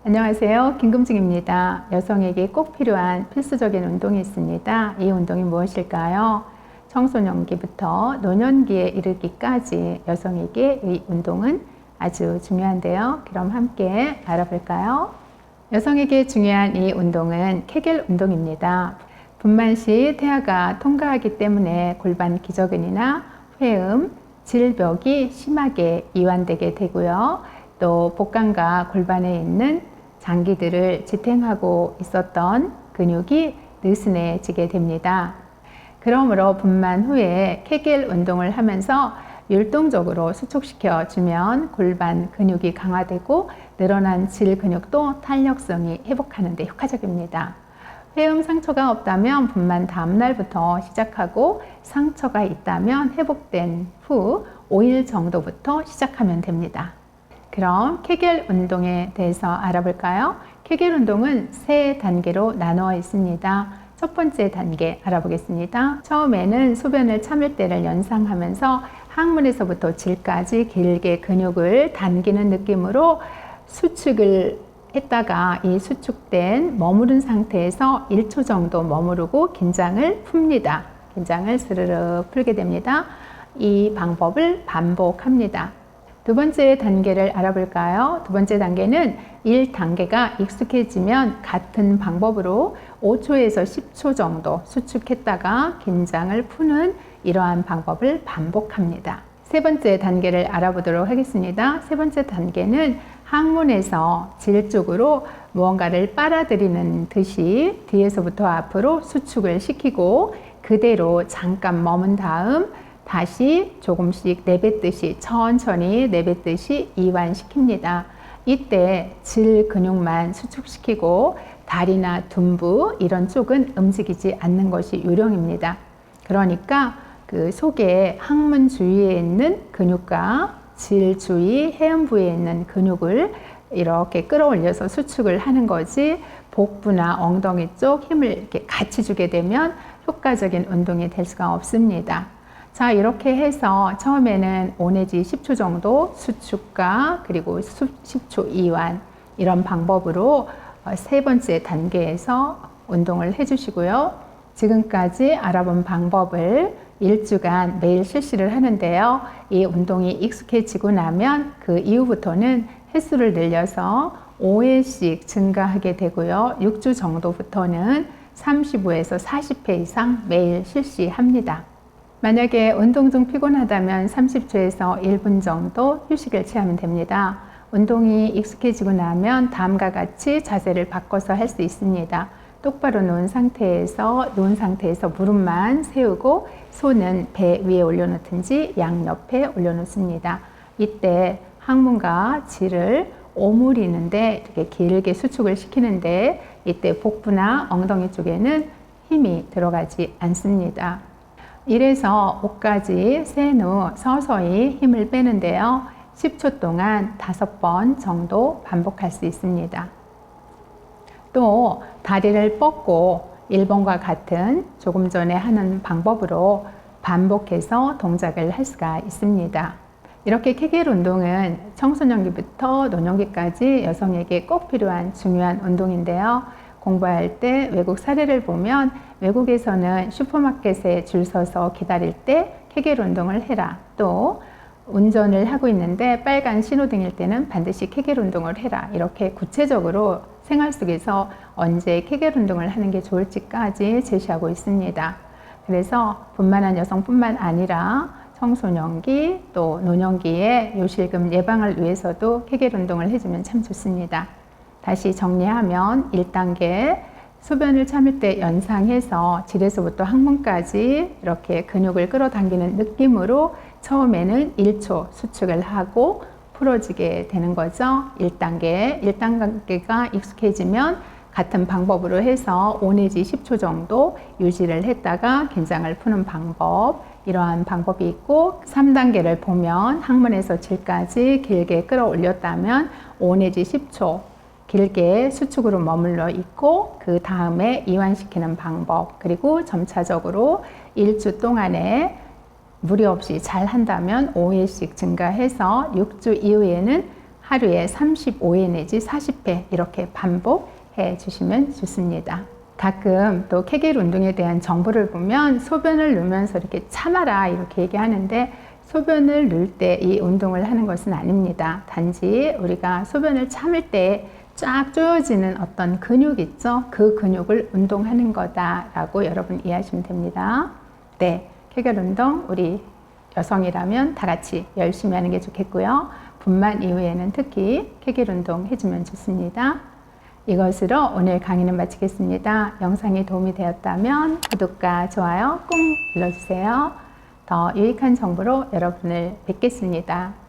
안녕하세요. 김금중입니다. 여성에게 꼭 필요한 필수적인 운동이 있습니다. 이 운동이 무엇일까요? 청소년기부터 노년기에 이르기까지 여성에게 이 운동은 아주 중요한데요. 그럼 함께 알아볼까요? 여성에게 중요한 이 운동은 케겔 운동입니다. 분만 시 태아가 통과하기 때문에 골반 기저근이나 회음, 질벽이 심하게 이완되게 되고요. 또 복강과 골반에 있는 장기들을 지탱하고 있었던 근육이 느슨해지게 됩니다. 그러므로 분만 후에 케겔 운동을 하면서 율동적으로 수축시켜 주면 골반 근육이 강화되고 늘어난 질 근육도 탄력성이 회복하는 데 효과적입니다. 회음 상처가 없다면 분만 다음 날부터 시작하고 상처가 있다면 회복된 후 5일 정도부터 시작하면 됩니다. 그럼 케겔 운동에 대해서 알아볼까요? 케겔 운동은 세 단계로 나누어 있습니다. 첫 번째 단계 알아보겠습니다. 처음에는 소변을 참을 때를 연상하면서 항문에서부터 질까지 길게 근육을 당기는 느낌으로 수축을 했다가 이 수축된 머무른 상태에서 1초 정도 머무르고 긴장을 풉니다. 긴장을 스르르 풀게 됩니다. 이 방법을 반복합니다. 두 번째 단계를 알아볼까요? 두 번째 단계는 1단계가 익숙해지면 같은 방법으로 5초에서 10초 정도 수축했다가 긴장을 푸는 이러한 방법을 반복합니다. 세 번째 단계를 알아보도록 하겠습니다. 세 번째 단계는 항문에서 질 쪽으로 무언가를 빨아들이는 듯이 뒤에서부터 앞으로 수축을 시키고 그대로 잠깐 머문 다음 다시 조금씩 내뱉듯이 천천히 내뱉듯이 이완시킵니다. 이때 질 근육만 수축시키고 다리나 둔부 이런 쪽은 움직이지 않는 것이 요령입니다. 그러니까 그 속에 항문 주위에 있는 근육과 질 주위 해음부에 있는 근육을 이렇게 끌어올려서 수축을 하는 거지 복부나 엉덩이 쪽 힘을 이렇게 같이 주게 되면 효과적인 운동이 될 수가 없습니다. 자, 이렇게 해서 처음에는 5 내지 10초 정도 수축과 그리고 10초 이완 이런 방법으로 세 번째 단계에서 운동을 해주시고요. 지금까지 알아본 방법을 일주간 매일 실시를 하는데요. 이 운동이 익숙해지고 나면 그 이후부터는 횟수를 늘려서 5회씩 증가하게 되고요. 6주 정도부터는 35에서 40회 이상 매일 실시합니다. 만약에 운동 중 피곤하다면 30초에서 1분 정도 휴식을 취하면 됩니다. 운동이 익숙해지고 나면 다음과 같이 자세를 바꿔서 할 수 있습니다. 똑바로 누운 상태에서 무릎만 세우고 손은 배 위에 올려놓든지 양옆에 올려놓습니다. 이때 항문과 질을 오므리는데 이렇게 길게 수축을 시키는데 이때 복부나 엉덩이 쪽에는 힘이 들어가지 않습니다. 이래서 5까지 센 후 서서히 힘을 빼는데요. 10초 동안 5번 정도 반복할 수 있습니다. 또 다리를 뻗고 1번과 같은 조금 전에 하는 방법으로 반복해서 동작을 할 수가 있습니다. 이렇게 케겔 운동은 청소년기부터 노년기까지 여성에게 꼭 필요한 중요한 운동인데요. 공부할 때 외국 사례를 보면 외국에서는 슈퍼마켓에 줄 서서 기다릴 때 케겔 운동을 해라. 또 운전을 하고 있는데 빨간 신호등일 때는 반드시 케겔 운동을 해라. 이렇게 구체적으로 생활 속에서 언제 케겔 운동을 하는 게 좋을지까지 제시하고 있습니다. 그래서 분만한 여성뿐만 아니라 청소년기 또 노년기에 요실금 예방을 위해서도 케겔 운동을 해주면 참 좋습니다. 다시 정리하면 1단계 소변을 참을 때 연상해서 질에서부터 항문까지 이렇게 근육을 끌어당기는 느낌으로 처음에는 1초 수축을 하고 풀어지게 되는 거죠. 1단계가 익숙해지면 같은 방법으로 해서 5 내지 10초 정도 유지를 했다가 긴장을 푸는 방법, 이러한 방법이 있고 3단계를 보면 항문에서 질까지 길게 끌어올렸다면 5 내지 10초 길게 수축으로 머물러 있고 그 다음에 이완시키는 방법, 그리고 점차적으로 1주 동안에 무리 없이 잘 한다면 5회씩 증가해서 6주 이후에는 하루에 35회 내지 40회 이렇게 반복해 주시면 좋습니다. 가끔 또 케겔 운동에 대한 정보를 보면 소변을 누면서 이렇게 참아라 이렇게 얘기하는데 소변을 누울 때 이 운동을 하는 것은 아닙니다. 단지 우리가 소변을 참을 때 쫙 조여지는 어떤 근육 있죠? 그 근육을 운동하는 거다라고 여러분 이해하시면 됩니다. 네, 케겔 운동 우리 여성이라면 다 같이 열심히 하는 게 좋겠고요. 분만 이후에는 특히 케겔 운동 해주면 좋습니다. 이것으로 오늘 강의는 마치겠습니다. 영상이 도움이 되었다면 구독과 좋아요 꾹 눌러주세요. 더 유익한 정보로 여러분을 뵙겠습니다.